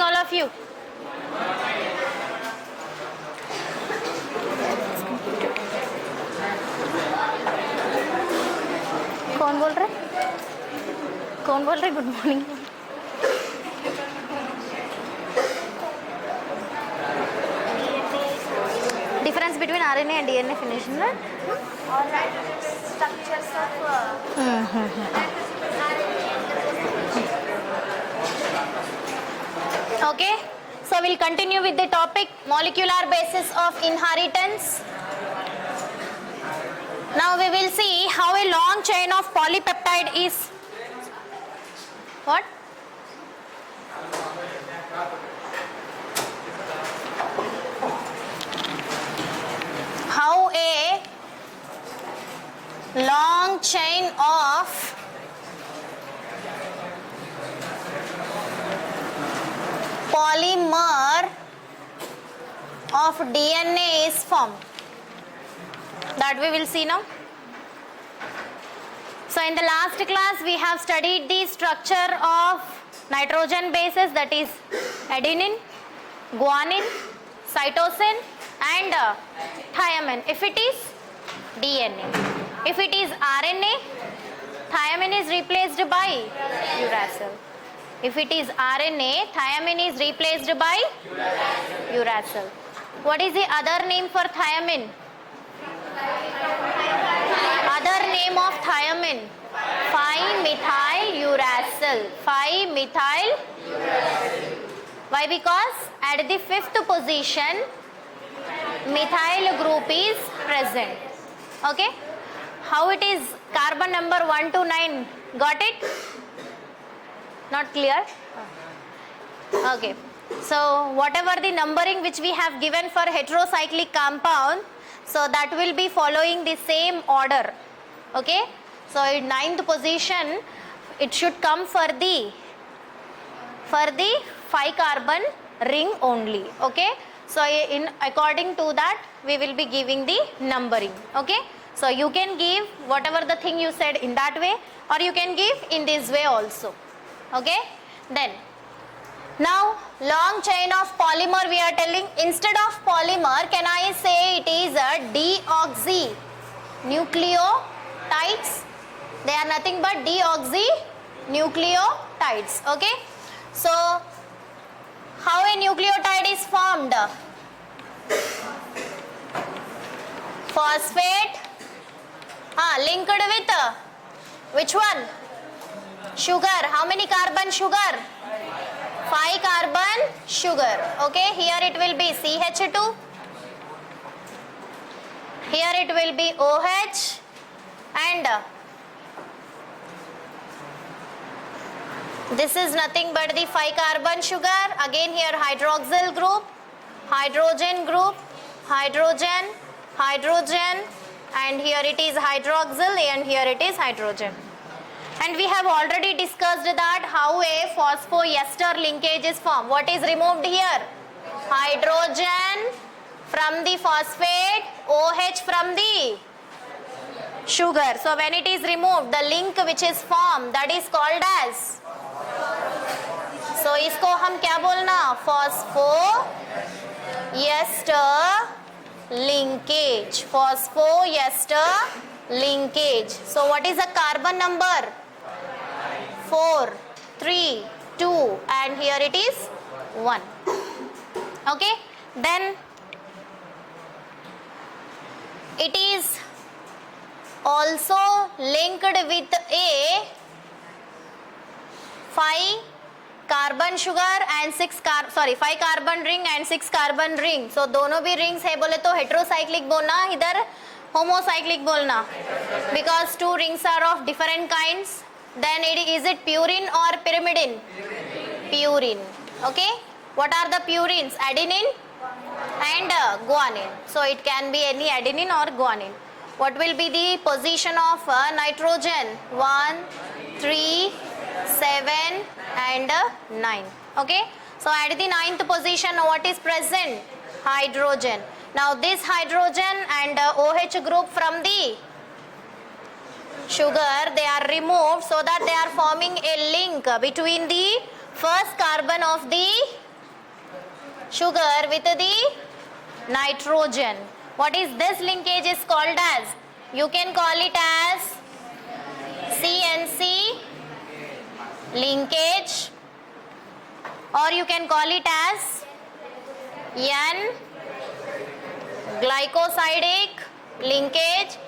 all of you? कौन बोल रहे? कौन बोल रहे? Good morning. Difference between RNA and DNA finished, right? All right, structures of Okay, so we'll continue with the topic molecular basis of inheritance. Now we will see how a long chain of polypeptide is. What? How a long chain of polymer of DNA is formed. That we will see now. So in the last class we have studied the structure of nitrogen bases, that is adenine, guanine, cytosine and thymine. If it is DNA, if it is RNA, thymine is replaced by uracil. If it is RNA, thymine is replaced by uracil. What is the other name for thymine? Other name of thymine, 5-methyl-uracil. 5-methyl-uracil. Why? Because at the fifth position methyl group is present. Okay, how it is carbon number 1 to 9? Got it? Not clear? Okay, so whatever the numbering which we have given for heterocyclic compound, so that will be following the same order. Okay, so in 9th position it should come for the 5 carbon ring only. Okay, so in according to that we will be giving the numbering. Okay, so you can give whatever the thing you said in that way, or you can give in this way also. Okay, then now long chain of polymer we are telling, instead of polymer can I say it is a deoxynucleotides? They are nothing but deoxynucleotides. Okay, so how a nucleotide is formed? Phosphate linked with which one? Sugar. How many carbon sugar? 5 carbon sugar. Okay, here it will be CH2, here it will be OH, and this is nothing but the 5 carbon sugar. Again here hydroxyl group, hydrogen group, hydrogen, hydrogen, and here it is hydroxyl and here it is hydrogen. And we have already discussed that how a phosphoester linkage is formed. What is removed here? Hydrogen from the phosphate, OH from the sugar. So when it is removed, the link which is formed, that is called as, so इसको हम क्या बोलना? Phosphoester linkage. Phosphoester linkage. So what is the carbon number? 4, 3, 2, and here it is 1. Okay, then it is also linked with a 5 carbon sugar and 5 carbon ring and 6 carbon ring. So दोनों भी rings है बोले तो heterocyclic बोलना, इधर homocyclic बोलना, because 2 rings are of different kinds. Then is it purine or pyrimidine? Purine. Okay, what are the purines? Adenine and guanine. So it can be any adenine or guanine. What will be the position of nitrogen? 1, 3, 7 and 9. Okay, so at the 9th position what is present? Hydrogen. Now this hydrogen and OH group from the sugar, they are removed so that they are forming a link between the first carbon of the sugar with the nitrogen. What is this linkage is called as? You can call it as CNC linkage, or you can call it as N glycosidic linkage.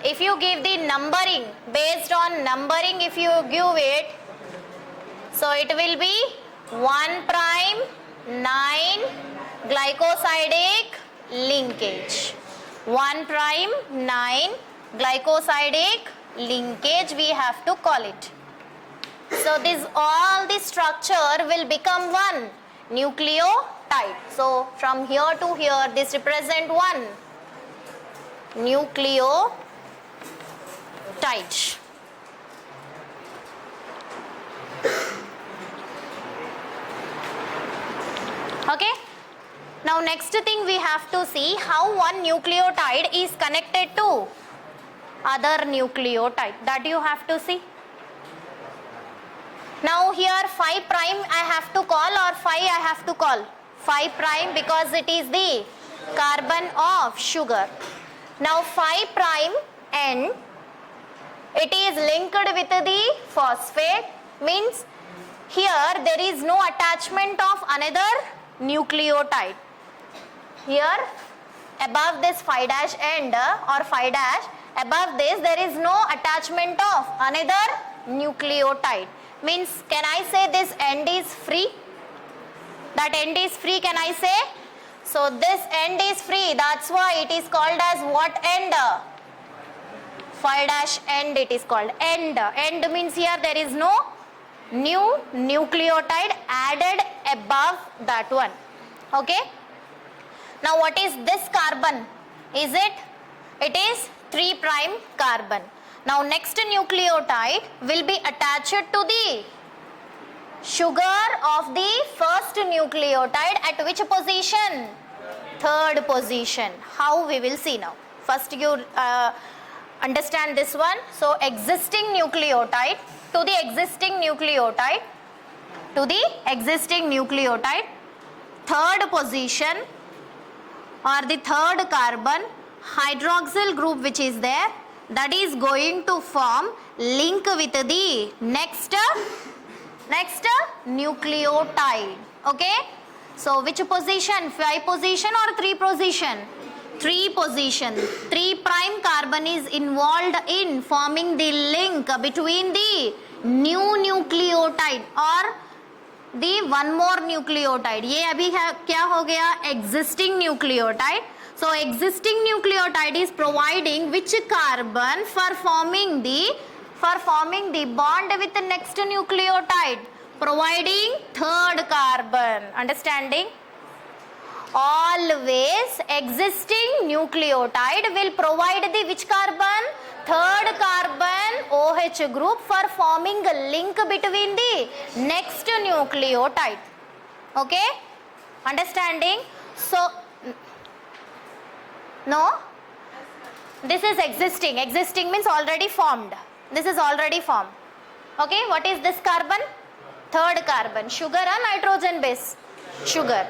If you give the numbering, based on numbering, if you give it, so it will be 1 prime 9 glycosidic linkage. 1 prime 9 glycosidic linkage we have to call it. So this all the structure will become one nucleotide. So from here to here this represent one nucleotide. Okay. Now next thing we have to see how one nucleotide is connected to other nucleotide. That you have to see. Now here 5 prime I have to call, or 5 I have to call? 5 prime because it is the carbon of sugar. Now 5 prime end, it is linked with the phosphate, means here there is no attachment of another nucleotide. Here above this 5 dash end or 5 dash, above this there is no attachment of another nucleotide. Means can I say this end is free? That end is free, can I say? So this end is free, that's why it is called as what end? 5 dash end it is called end. End means here there is no new nucleotide added above that one. Okay. Now what is this carbon? Is it? It is 3 prime carbon. Now next nucleotide will be attached to the sugar of the first nucleotide at which position? Third position. How we will see now. First you understand this one. So existing nucleotide to the existing nucleotide, to the existing nucleotide, third position or the third carbon, hydroxyl group which is there, that is going to form link with the next nucleotide. Okay. So which position? 5 position or 3 position? 3 position. 3 prime carbon is involved in forming the link between the new nucleotide or the one more nucleotide. ये अभी क्या हो गया? Existing nucleotide. So existing nucleotide is providing which carbon for forming the bond with the next nucleotide? Providing third carbon. Understanding? Always existing nucleotide will provide the which carbon? Third carbon OH group for forming a link between the next nucleotide. Okay? Understanding? So no? This is existing. Existing means already formed. This is already formed. Okay? What is this carbon? Third carbon. Sugar or nitrogen base? Sugar.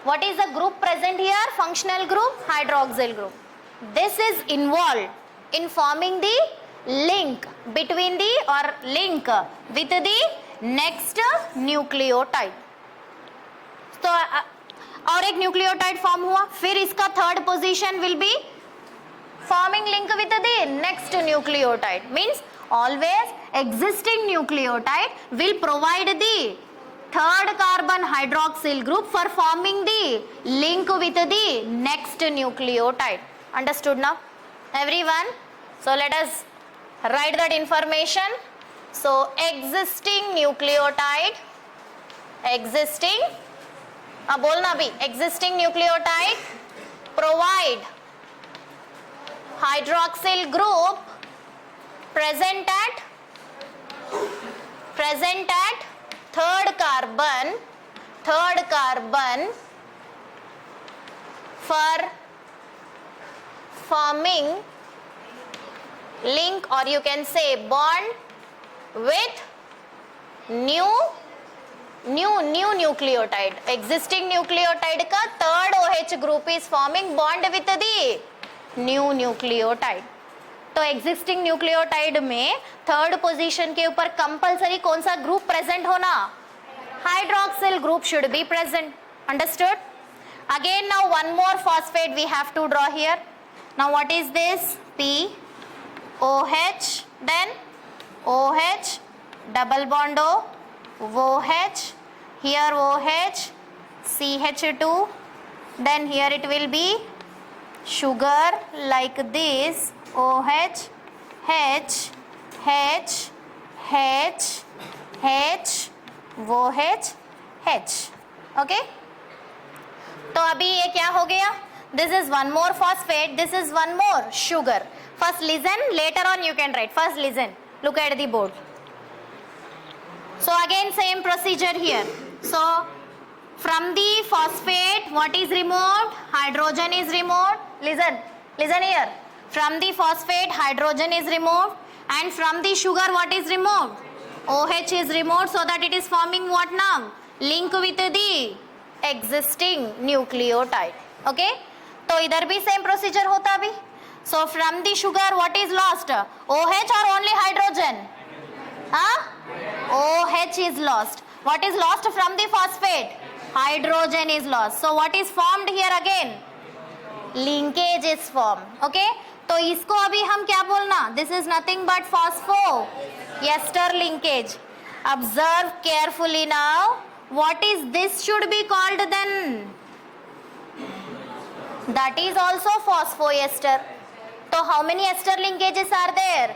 What is the group present here? Functional group, hydroxyl group. This is involved in forming the link between the or link with the next nucleotide. So और एक nucleotide form हुआ, फिर इसका third position will be forming link with the next nucleotide. Means always existing nucleotide will provide the third carbon hydroxyl group for forming the link with the next nucleotide. Understood now everyone? So let us write that information. So existing nucleotide, existing बोलना भी, existing nucleotide provide hydroxyl group present at third carbon for forming link, or you can say bond with new new nucleotide. Existing nucleotide का third OH group is forming bond with the new nucleotide. तो existing nucleotide में third position के ऊपर compulsory कौन सा group present होना? Hydroxyl group should be present. Understood? Again now one more phosphate we have to draw here. Now what is this? P, OH, then OH, double bond O, OH, here OH, CH2, then here it will be sugar like this, OH, H, H, H, H, OH, H. Okay? तो अभी ये क्या हो गया? This is one more phosphate, this is one more sugar. First listen, later on you can write. First listen, look at the board. So again same procedure here. So from the phosphate what is removed? Hydrogen is removed. Listen here. From the phosphate hydrogen is removed, and from the sugar what is removed? OH is removed, so that it is forming what now? Link with the existing nucleotide. Okay? तो इधर भी same procedure होता भी. So from the sugar what is lost? OH or only hydrogen? OH is lost. What is lost from the phosphate? Hydrogen is lost. So what is formed here again? Linkage is formed. Okay? तो इसको अभी हम क्या बोलना? This is nothing but phosphoester linkage. Observe carefully now. What is this should be called then? That is also phosphoester. So how many ester linkages are there?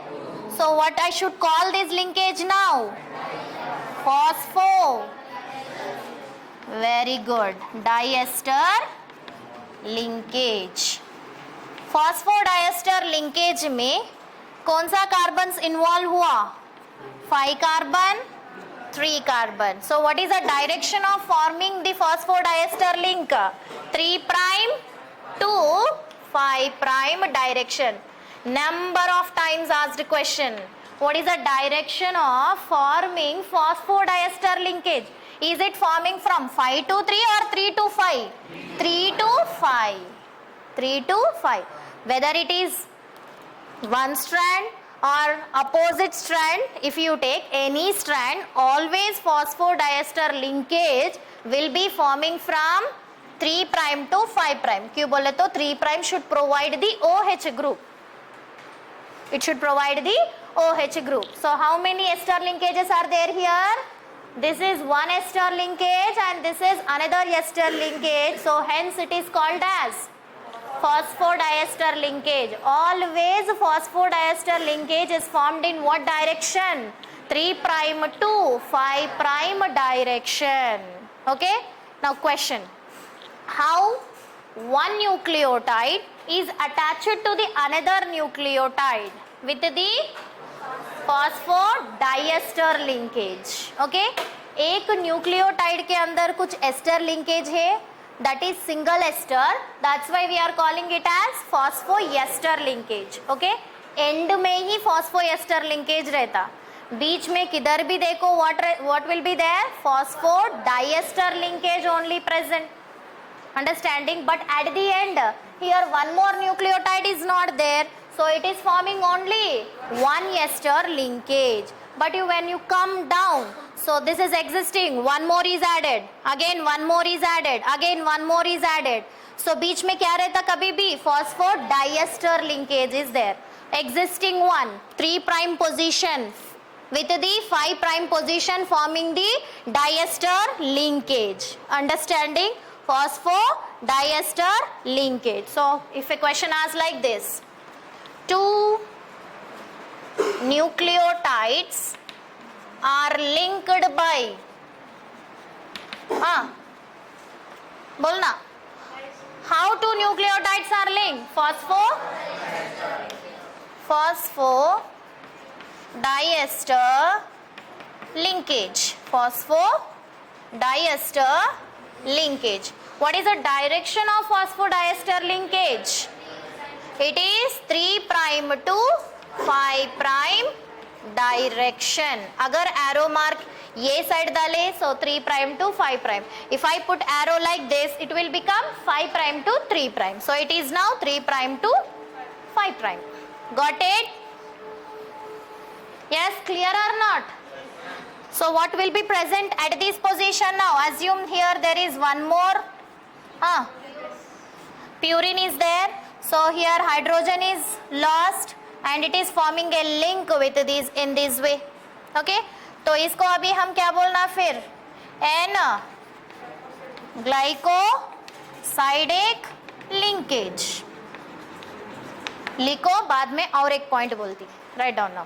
So what I should call this linkage now? Phospho. Very good. Diester linkage. Phosphodiester linkage में कौन सा carbons involve हुआ? 5 carbon, 3 carbon. So what is the direction of forming the phosphodiester link? 3 prime to 5 prime direction. Number of times asked question. What is the direction of forming phosphodiester linkage? Is it forming from 5 to 3 or 3 to 5? 3 to 5. 3 to 5. Whether it is one strand or opposite strand, if you take any strand, always phosphodiester linkage will be forming from 3 prime to 5 prime. क्यों बोले तो 3 prime should provide the OH group. It should provide the OH group. So how many ester linkages are there here? This is one ester linkage and this is another ester linkage. So hence it is called as phosphodiester linkage. Always phosphodiester linkage is formed in what direction? 3 prime to 5 prime direction. Okay? Now question. How one nucleotide is attached to the another nucleotide with the phosphodiester linkage. Okay? एक nucleotide के अंदर कुछ ester linkage है, that is single ester. That's why we are calling it as phosphoester linkage. Okay? End में ही phosphoester linkage रहता. बीच में किधर भी देखो what will be there? Phosphodiester linkage only present. Understanding? But at the end, here one more nucleotide is not there. So it is forming only one ester linkage. But when you come down, so this is existing, one more is added, again one more is added, again one more is added. So बीच में क्या रहता कभी भी? Phosphodiester linkage is there. Existing one, 3 prime position with the 5 prime position forming the diester linkage. Understanding? Phosphodiester linkage. So if a question asks like this, 2 nucleotides are linked by बोलना. How 2 nucleotides are linked? Phosphodiester linkage. Phosphodiester linkage. What is the direction of phosphodiester linkage? It is 3 prime to 5 prime direction. अगर arrow mark ये side डाले, so 3 prime to 5 prime. If I put arrow like this, it will become 5 prime to 3 prime. So it is now 3 prime to 5 prime. Got it? Yes, clear or not? So what will be present at this position now? Assume here there is one more purine is there. So here hydrogen is lost and it is forming a link with this in this way. Okay? तो इसको अभी हम क्या बोलना फिर? N glycosidic linkage लिखो, बाद में और एक पॉइंट बोलती, write down now.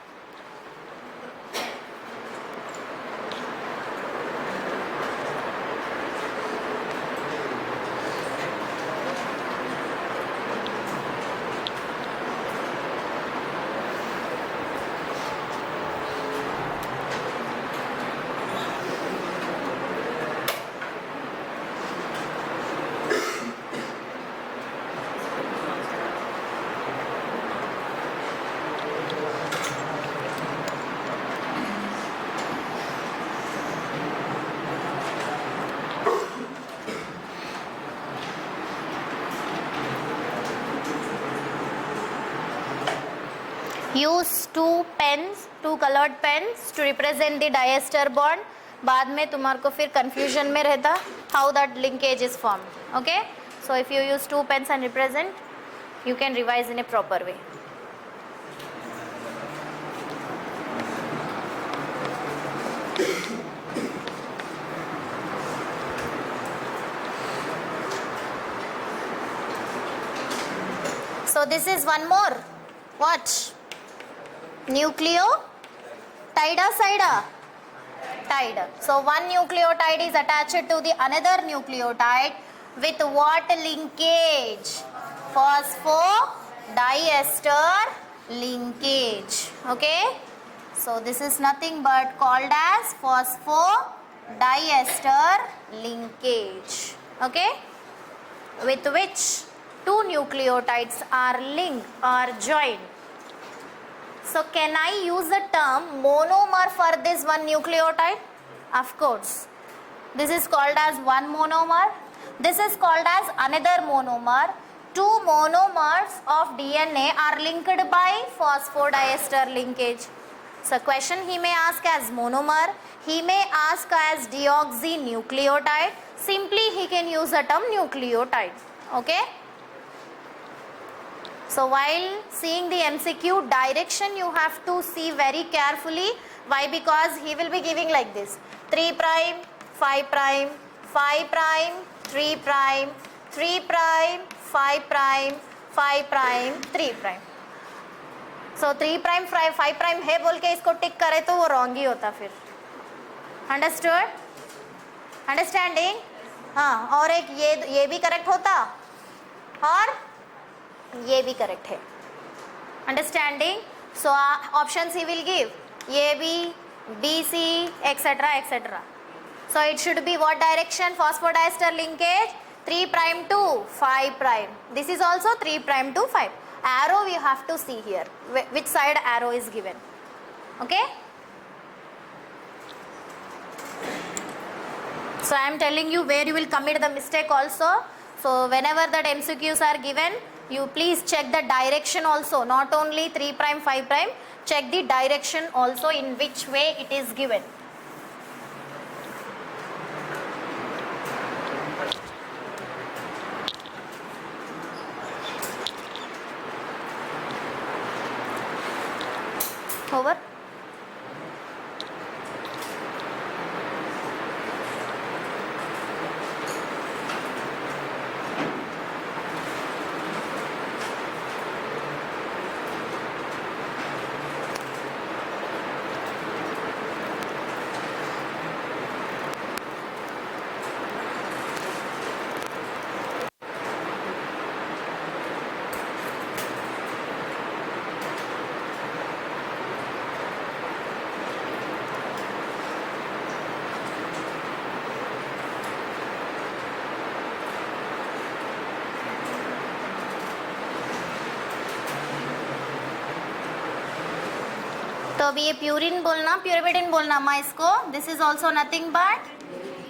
Use two colored pens to represent the diester bond. बाद में तुम्हारे को फिर confusion में रहता how that linkage is formed. Okay? So if you use two pens and represent, you can revise in a proper way. So this is one more. What? Nucleotide side? Tide. So one nucleotide is attached to the another nucleotide with what linkage? Phosphodiester linkage. Okay? So this is nothing but called as phosphodiester linkage. Okay? With which two nucleotides are linked or joined. So can I use the term monomer for this one nucleotide? Of course. This is called as one monomer. This is called as another monomer. Two monomers of DNA are linked by phosphodiester linkage. So question he may ask as monomer. He may ask as deoxynucleotide. Simply he can use the term nucleotide. Okay? So while seeing the MCQ direction, you have to see very carefully. Why? Because he will be giving like this: 3 prime, 5 prime, 5 prime, 3 prime, 3 prime, 5 prime, 5 prime, 3 prime. So 3 prime, 5 prime है बोल के इसको टिक करे तो वो wrong ही होता फिर. Understood? Understanding? हाँ, और एक ये भी correct होता और ये भी करेक्ट है. अंडरस्टैंडिंग? सो ऑप्शंस ही will give A B C etcetera etcetera. So it should be what direction? Phosphodiester linkage 3 prime to 5 prime. This is also 3 prime to 5. Arrow we have to see here which side arrow is given. Okay? So I am telling you where you will commit the mistake also. So whenever that MCQs are given, you please check the direction also, not only 3 prime 5 prime, check the direction also in which way it is given. Over. तो अभी ये purine बोलना, प्यूरिपिडिन बोलना माँ इसको. This is also nothing but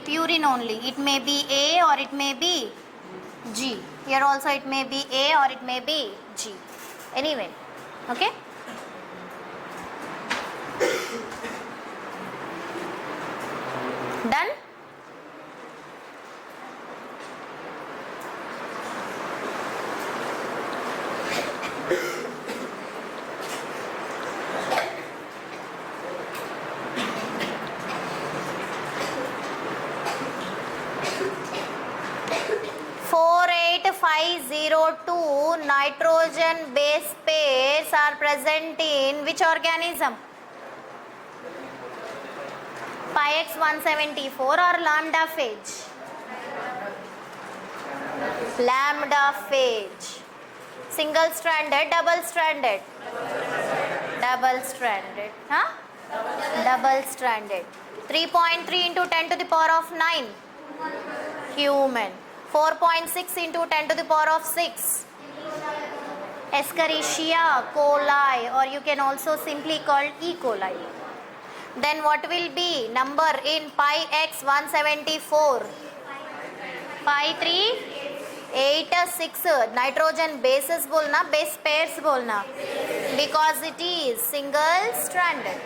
purine only. It may be A और it may be G. Here also it may be A or it may be G. Anyway, okay. Done. (48:502) nitrogen base pairs are present in which organism? Pix 174 or lambda phage? Lambda phage. Single stranded, double stranded? Double stranded. Huh? Double stranded. 3.3 into 10 to the power of 9. Human. 4.6 into 10 to the power of 6. Escherichia coli, or you can also simply call E. coli. Then what will be number in pi x 174? Pi 386. Nitrogen bases bolna, base pairs bolna, because it is single stranded.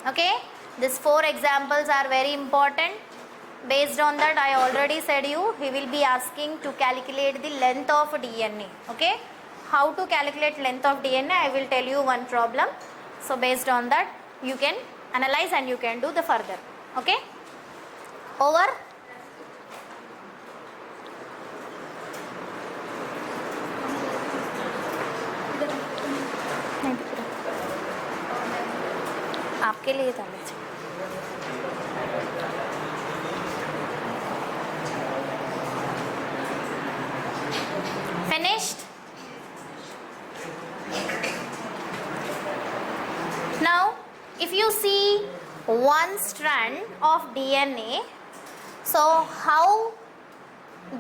Okay, these 4 examples are very important. Based on that, I already said you, he will be asking to calculate the length of DNA. Okay, how to calculate length of DNA, I will tell you one problem. So based on that, you can analyze and you can do the further. Okay, over. आपके लिए था बच्चे. Finished? Now, if you see one strand of DNA, so how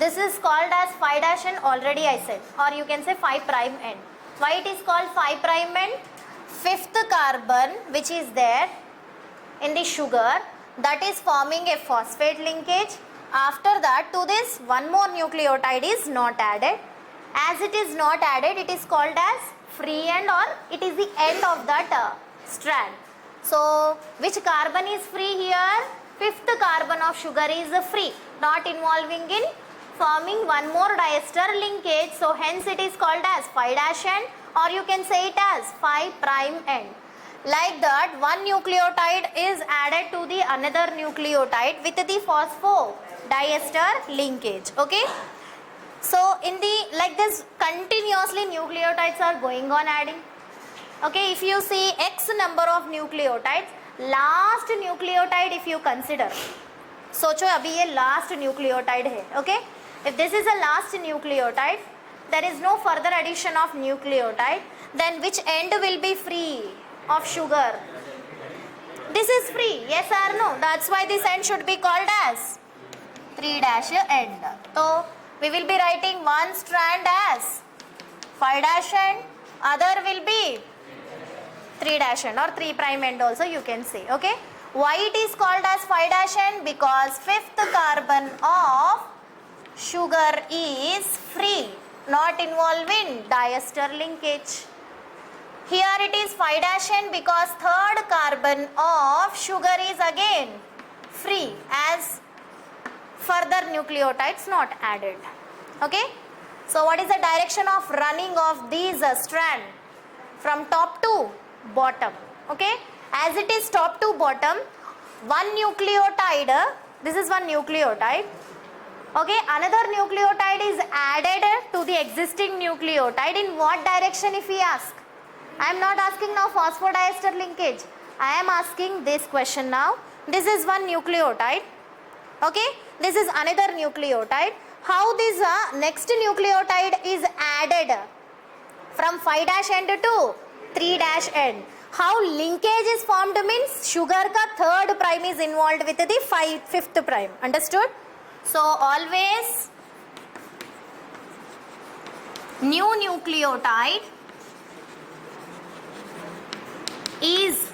this is called as 5' end, already I said, or you can say 5' end. Why it is called 5' end? 5th carbon which is there in the sugar, that is forming a phosphate linkage. After that, to this one more nucleotide is not added. As it is not added, it is called as free end, or it is the end of that strand. So which carbon is free here? 5th carbon of sugar is free, not involving in forming one more diester linkage. So hence it is called as 5' end, or you can say it as 5' end. Like that, one nucleotide is added to the another nucleotide with the phosphodiester linkage. Okay. So in the like this, continuously nucleotides are going on adding. Okay, if you see X number of nucleotides, last nucleotide if you consider, सोचो अभी ये last nucleotide है. Okay, if this is a last nucleotide, there is no further addition of nucleotide, then which end will be free of sugar? This is free, yes or no? That's why this end should be called as 3' end. So we will be writing one strand as 5' end, other will be 3' end or 3' end also you can say. Okay, why it is called as 5' end? Because 5th carbon of sugar is free, not involving diester linkage. Here it is 5' end because 3rd carbon of sugar is again free, as further nucleotides not added. Okay, so what is the direction of running of these strand? From top to bottom. Okay, as it is top to bottom, one nucleotide, this is one nucleotide. Okay, another nucleotide is added to the existing nucleotide. In what direction if we ask? I am not asking now phosphodiester linkage. I am asking this question now. This is one nucleotide. Okay, this is another nucleotide. How this next nucleotide is added from 5' end to 3' end? How linkage is formed means sugar ka 3rd prime is involved with the 5th prime. Understood? So always new nucleotide is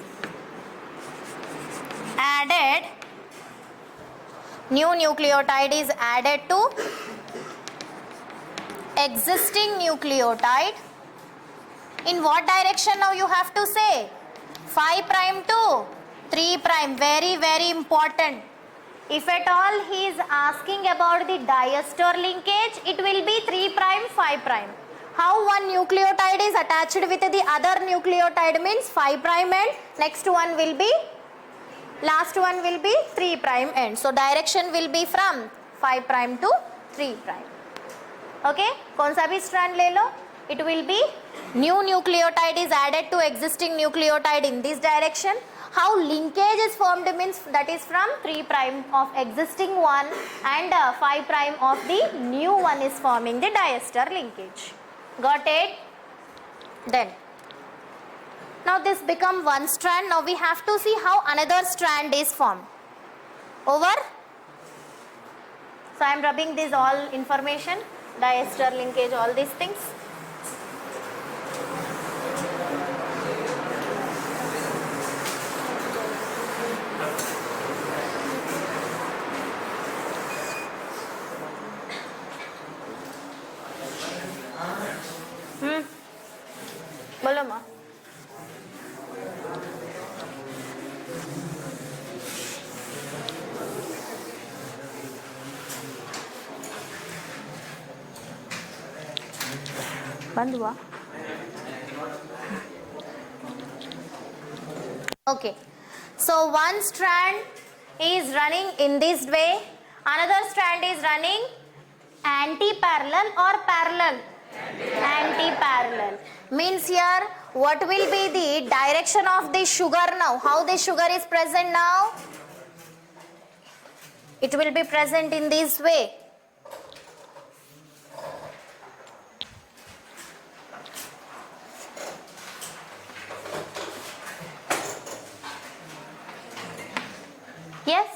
added, new nucleotide is added to existing nucleotide. In what direction now you have to say? 5 prime to 3 prime. Very, very important. If at all he is asking about the diester linkage, it will be 3 prime, 5 prime. How one nucleotide is attached with the other nucleotide means 5 prime end. Next one will be, last one will be 3 prime end. So direction will be from 5 prime to 3 prime. Okay? कौन सा भी strand ले लो, it will be new nucleotide is added to existing nucleotide in this direction. How linkage is formed means that is from 3 prime of existing one and 5 prime of the new one is forming the diester linkage. Got it? Then now this become one strand. Now we have to see how another strand is formed. Over? So I am rubbing this all information, diester linkage, all these things. बोलो माँ. बंद हुआ. Okay, so one strand is running in this way, another strand is running anti-parallel or parallel. Anti-parallel means here what will be the direction of the sugar now? How the sugar is present now? It will be present in this way. Yes,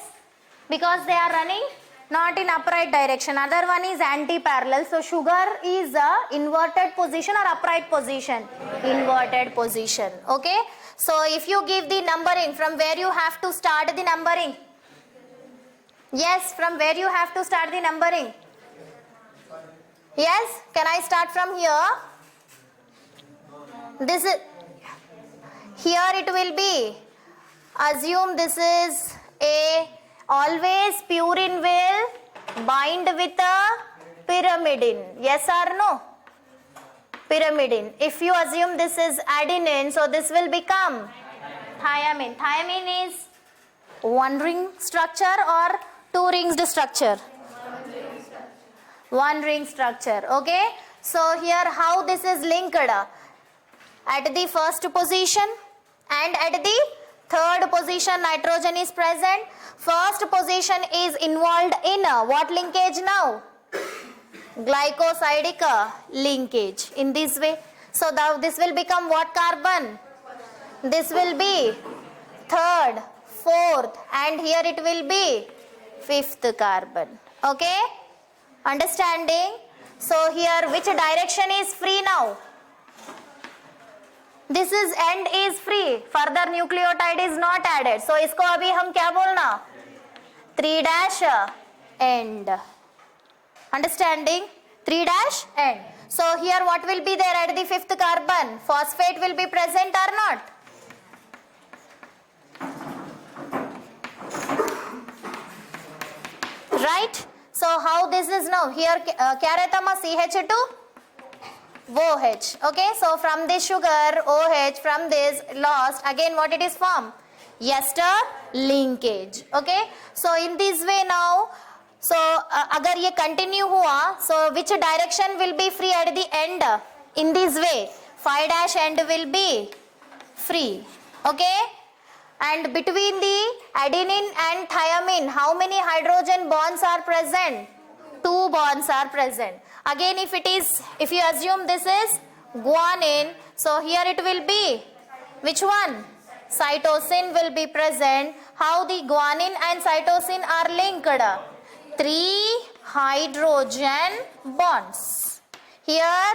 because they are running not in upright direction. Other one is anti-parallel. So sugar is a inverted position or upright position? Inverted position. Okay. So if you give the numbering, from where you have to start the numbering? Yes, from where you have to start the numbering? Yes, can I start from here? This is, here it will be, assume this is a, always purine will bind with a pyrimidine. Yes or no? Pyrimidine. If you assume this is adenine, so this will become thiamine. Thiamine is one ring structure or two ringed structure? One ring structure. Okay. So here how this is linked? At the first position and at the third position nitrogen is present. First position is involved in what linkage now? Glycosidic linkage in this way. So now this will become what carbon? This will be third, fourth, and here it will be fifth carbon. Okay? Understanding? So here which direction is free now? This is end is free. Further nucleotide is not added. So इसको अभी हम क्या बोलना? 3' end. Understanding? 3' end. So here what will be there at the fifth carbon? Phosphate will be present or not? Right? So how this is now? Here क्या रहता माँ? CH2? OH. Okay, so from this sugar OH, from this lost, again what it is formed? Ester linkage. Okay, so in this way now, so अगर ये continue हुआ, so which direction will be free at the end? In this way 5' end will be free. Okay, and between the adenine and thiamine, how many hydrogen bonds are present? 2 bonds are present. Again if you assume this is guanine, so here it will be which one? Cytosine will be present. How the guanine and cytosine are linked? 3 hydrogen bonds. Here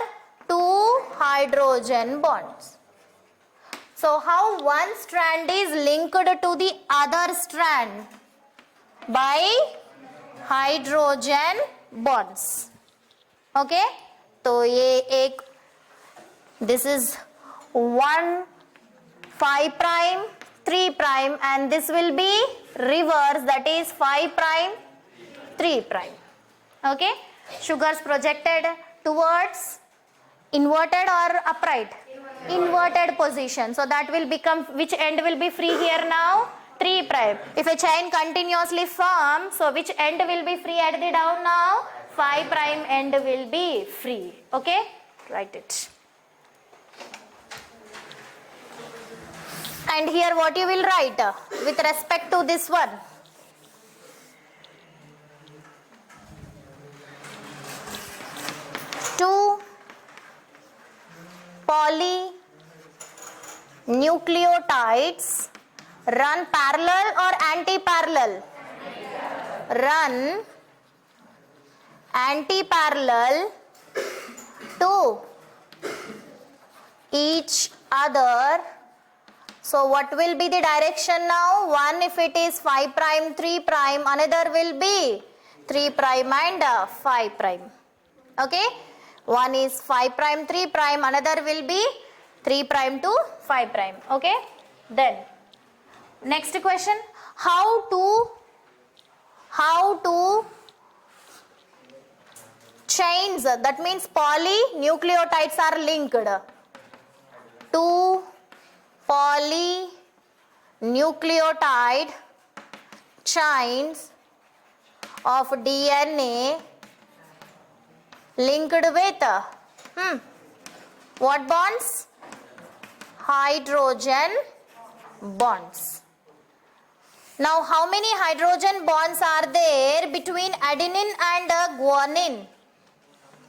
2 hydrogen bonds. So So how one strand is linked to the other strand? By hydrogen bonds. Okay? तो ये एक, this is 1 5 prime 3 prime and this will be reverse, that is 5 prime 3 prime. Okay? Sugars projected towards inverted or upright? Inverted position. So that will become, which end will be free here now? 3 prime. If a chain continuously forms, so which end will be free at the down now? 5 prime end will be free. Okay? Write it. And here what you will write with respect to this one? Two polynucleotides run parallel or anti-parallel? Run anti-parallel to each other. So what will be the direction now? One if it is 5 prime 3 prime, another will be 3 prime and 5 prime. Okay? One is 5 prime 3 prime, another will be 3 prime to 5 prime. Okay? Then next question, how to chains, that means polynucleotides are linked to polynucleotide chains of DNA linked with what bonds? Hydrogen bonds. Now how many hydrogen bonds are there between adenine and guanine?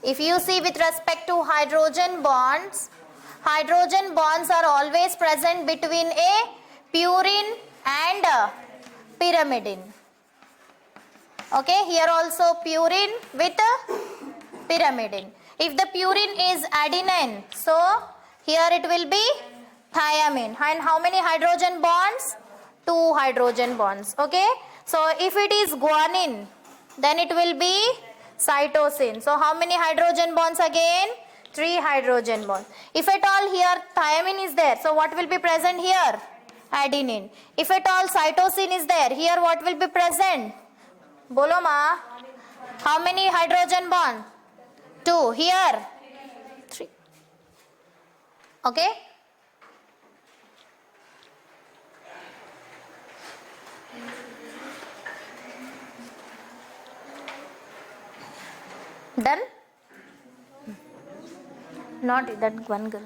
If you see with respect to hydrogen bonds are always present between a purine and pyrimidine. Okay, here also purine with pyrimidine. If the purine is adenine, so here it will be thiamine. And how many hydrogen bonds? 2 hydrogen bonds. Okay, so if it is guanine, then it will be cytosine. So how many hydrogen bonds again? 3 hydrogen bonds. If at all here thiamine is there, so what will be present here? Adenine. If at all cytosine is there, here what will be present? Bolo ma. How many hydrogen bonds? 2. Here 3. Okay? Done? Not that one girl.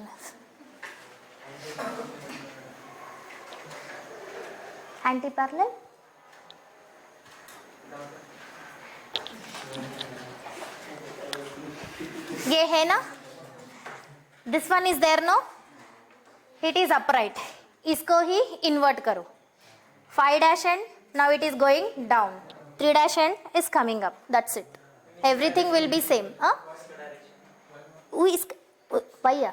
Anti-parallel? ये है ना? This one is there no? It is upright. इसको ही invert करो. 5 dash end, now it is going down. 3 dash end is coming up. That's it. Everything will be same. Huh? भैया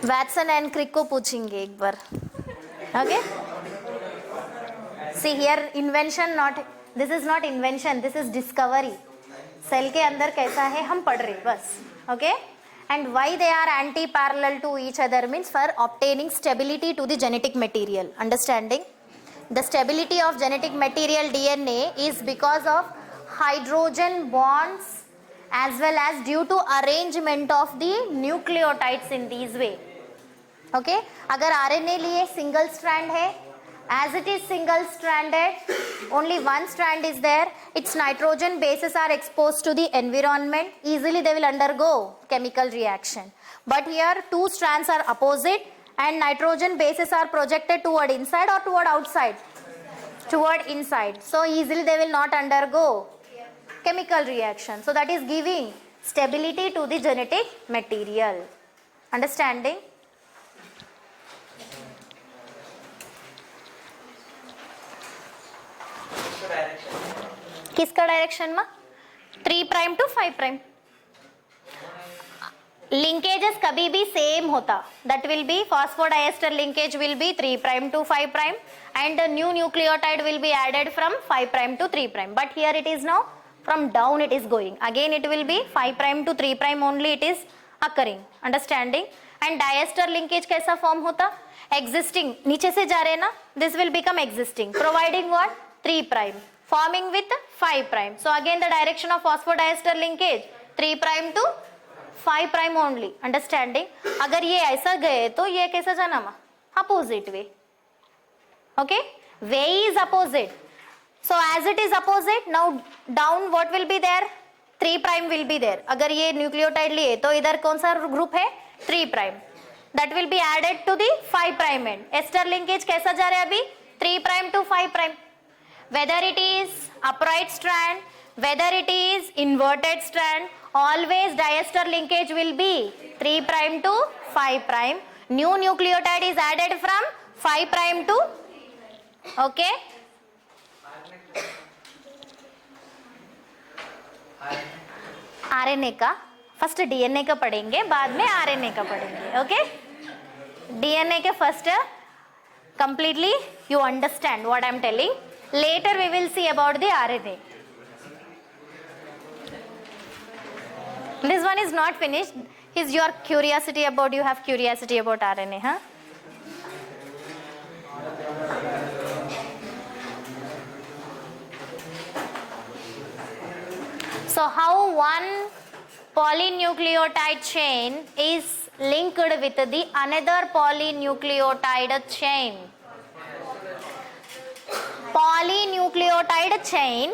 Watson and Crick को पूछेंगे एक बार. Okay? See here invention not, this is not invention, this is discovery. Cell के अंदर कैसा है हम पढ़ रहे बस. Okay? And why they are anti-parallel to each other means for obtaining stability to the genetic material. Understanding? The stability of genetic material DNA is because of hydrogen bonds as well as due to arrangement of the nucleotides in these way. Okay? अगर RNA लिए single strand है, as it is single stranded, only one strand is there, its nitrogen bases are exposed to the environment, easily they will undergo chemical reaction. But here 2 strands are opposite and nitrogen bases are projected toward inside or toward outside? Toward inside. So easily they will not undergo chemical reaction. So that is giving stability to the genetic material. Understanding? किसका direction में? 3 prime to 5 prime. Linkages कभी भी same होता, that will be phosphodiester linkage will be 3 prime to 5 prime and a new nucleotide will be added from 5 prime to 3 prime, but here it is now from down it is going, again it will be 5 prime to 3 prime only it is occurring, understanding. And diester linkage कैसा form होता, existing नीचे से जा रहे ना, this will become existing, providing what 3 prime forming with 5 prime, so again the direction of phosphodiester linkage 3 prime to 5 prime only, understanding. अगर ये ऐसा गए तो ये कैसा जाना मा opposite way, okay, way is opposite, so as it is opposite now down what will be there 3 prime will be there. अगर ये न्यूक्लियोटाइड लिए तो इधर कौन सा ग्रुप है 3 prime, that will be added to the 5 prime end. Ester linkage कैसा जा रहा है अभी 3 prime to 5 prime, whether it is upright strand, whether it is inverted strand, always diester linkage will be 3 prime to 5 prime. New nucleotide is added from 5 prime to, okay, RNA का first DNA का पढ़ेंगे, बाद में RNA का पढ़ेंगे, okay. DNA के first completely you understand what I am telling, later we will see about the RNA. This one is not finished, is your curiosity about, you have curiosity about RNA, huh? So how one polynucleotide chain is linked with the another polynucleotide chain. Polynucleotide chain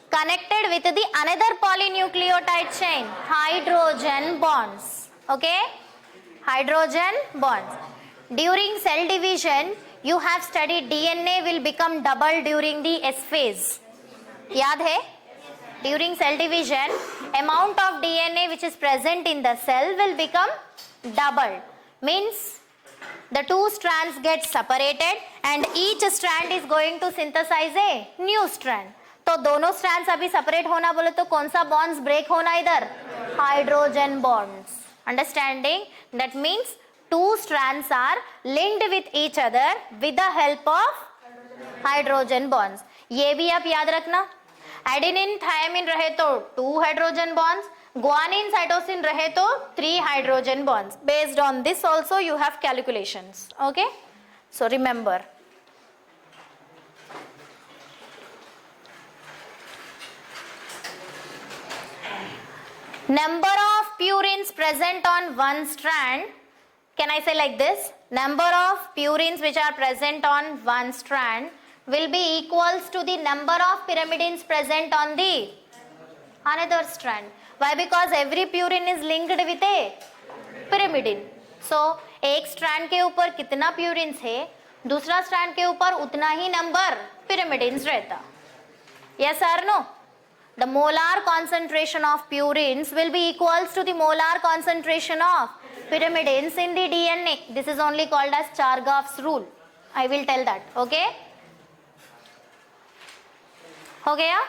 connected with the another polynucleotide chain, hydrogen bonds, okay, hydrogen bonds. During cell division you have studied DNA will become double during the S phase, याद है? During cell division amount of DNA which is present in the cell will become double, means the two strands get separated and each strand is going to synthesize a new strand. तो दोनों strands अभी separate होना बोले तो कौन सा bonds break होना इधर, hydrogen bonds, understanding. That means two strands are linked with each other with the help of hydrogen bonds. ये भी आप याद रखना, एडेनिन थायमिन रहे तो 2 हाइड्रोजन बॉन्ड्स, guanine cytosine रहे तो 3 hydrogen bonds. Based on this also you have calculations, okay, so remember. Number of purines present on one strand, can I say like this, number of purines which are present on one strand will be equals to the number of pyrimidines present on the another strand. Why? Because every purine is linked with a pyrimidine. So एक strand के ऊपर कितना purines है, दूसरा strand के ऊपर उतना ही number pyrimidines रहता. Yes or no? The molar concentration of purines will be equals to the molar concentration of pyrimidines in the DNA. This is only called as Chargaff's rule. I will tell that, okay? हो गया?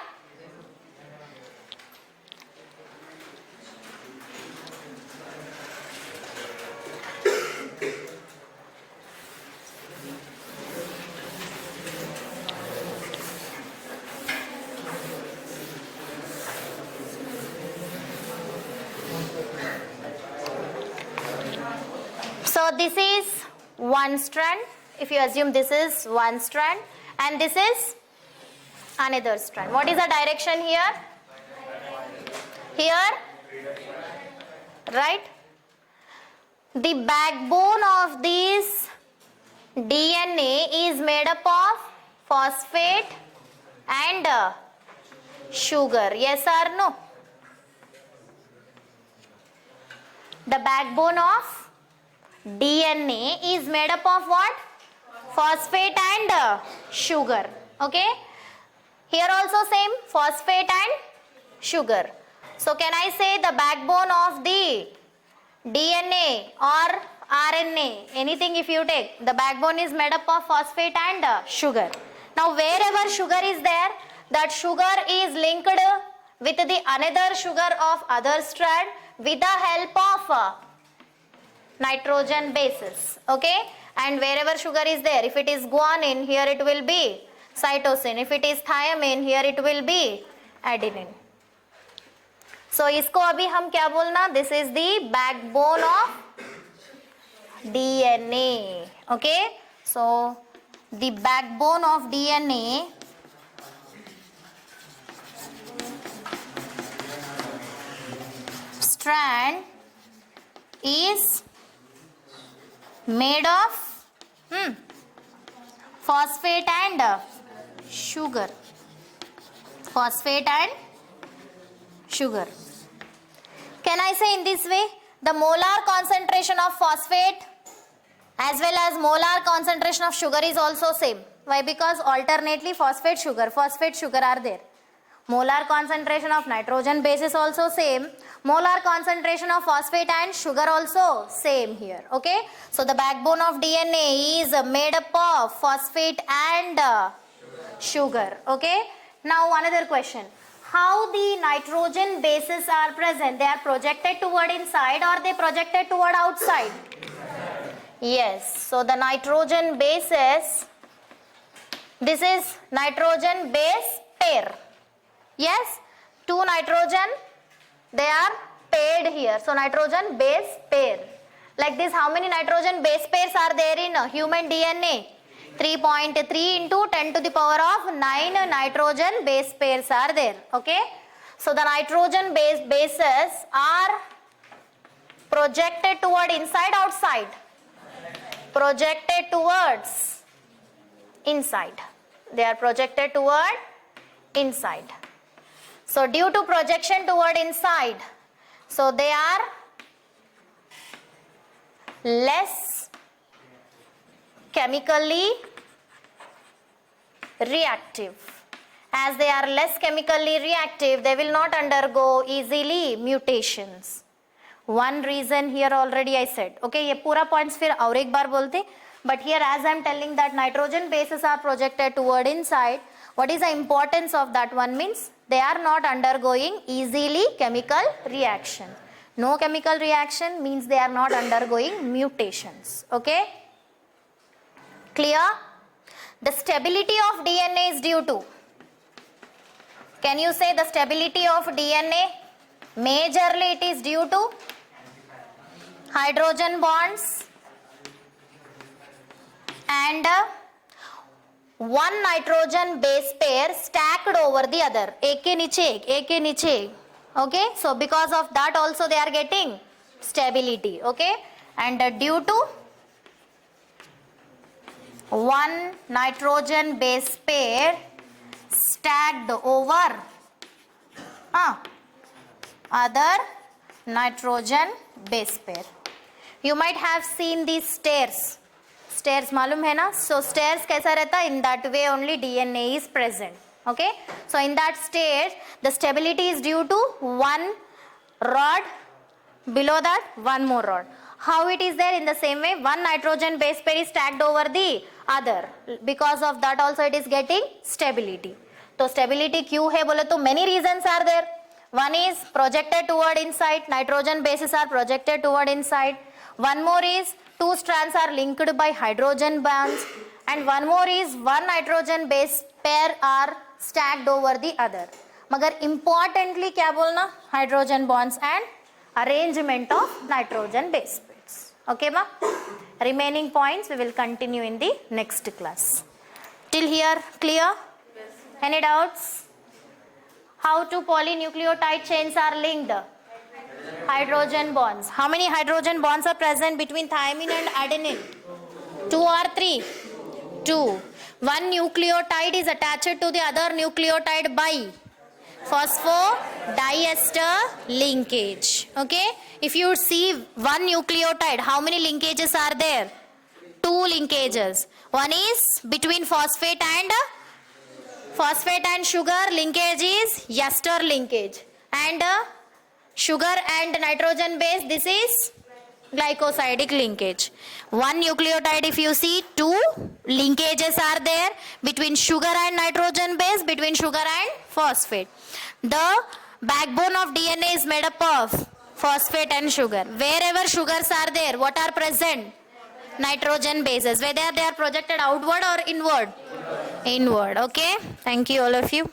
So this is one strand, if you assume this is one strand and this is another strand. What is the direction here? Here, right? The backbone of this DNA is made up of phosphate and sugar. Yes or no? The backbone of DNA is made up of what? Phosphate and sugar. Okay? Here also same, phosphate and sugar. So can I say the backbone of the DNA or RNA, anything if you take, the backbone is made up of phosphate and sugar. Now wherever sugar is there, that sugar is linked with the another sugar of other strand with the help of nitrogen bases. Okay, and wherever sugar is there, if it is guanine, here it will be cytosine. If it is thiamine, here it will be adenine. So इसको अभी हम क्या बोलना? This is the backbone of DNA. Okay, so the backbone of DNA strand is made of phosphate and sugar. Phosphate and sugar. Can I say in this way? The molar concentration of phosphate as well as molar concentration of sugar is also same. Why? Because alternately phosphate sugar are there. Molar concentration of nitrogen base is also same. Molar concentration of phosphate and sugar also same here. Okay. So the backbone of DNA is made up of phosphate and sugar. Okay. Now another question. How the nitrogen bases are present? They are projected toward inside or they projected toward outside? Yes. So the nitrogen bases, this is nitrogen base pair. Yes, two nitrogen, they are paired here. So nitrogen base pair. Like this, how many nitrogen base pairs are there in human DNA? 3.3 into 10 to the power of 9 nitrogen base pairs are there. Okay. So the nitrogen bases are projected toward inside, outside? Projected towards inside. They are projected toward inside. So due to projection toward inside, so they are less chemically reactive. As they are less chemically reactive, they will not undergo easily mutations. One reason here already I said. Okay, ये पूरा points फिर और एक बार बोलते. But here as I am telling that nitrogen bases are projected toward inside, what is the importance of that one means? They are not undergoing easily chemical reaction. No chemical reaction means they are not undergoing mutations. Okay? Clear? The stability of DNA is due to, can you say the stability of DNA? Majorly it is due to hydrogen bonds and one nitrogen base pair stacked over the other. एक के नीचे एक. Okay, so because of that also they are getting stability. Okay, and due to one nitrogen base pair stacked over other nitrogen base pair. You might have seen these stairs. Stairs मालूम है ना? So stairs कैसा रहता? In that way only DNA is present. Okay, so in that state the stability is due to one rod, below that one more rod. How it is there? In the same way, one nitrogen base pair is stacked over the other. Because of that also it is getting stability. So stability क्यों है बोले तो many reasons are there. One is projected toward inside, nitrogen bases are projected toward inside. One more is two strands are linked by hydrogen bonds, and one more is one nitrogen base pair are stacked over the other. मगर importantly क्या बोलना? Hydrogen bonds and arrangement of nitrogen base pairs. Okay ma? Remaining points we will continue in the next class. Till here clear? Yes. Any doubts? How two polynucleotide chains are linked? Hydrogen bonds. How many hydrogen bonds are present between thymine and adenine? 2 or 3? 2. One nucleotide is attached to the other nucleotide by phosphodiester linkage. Okay? If you see one nucleotide, how many linkages are there? 2 linkages. One is between phosphate and sugar linkage is ester linkage, and sugar and nitrogen base, this is glycosidic linkage. One nucleotide, if you see, 2 linkages are there between sugar and nitrogen base, between sugar and phosphate. The backbone of DNA is made up of phosphate and sugar. Wherever sugars are there, what are present? Nitrogen bases. Whether they are projected outward or inward? Inward. Okay. Thank you all of you.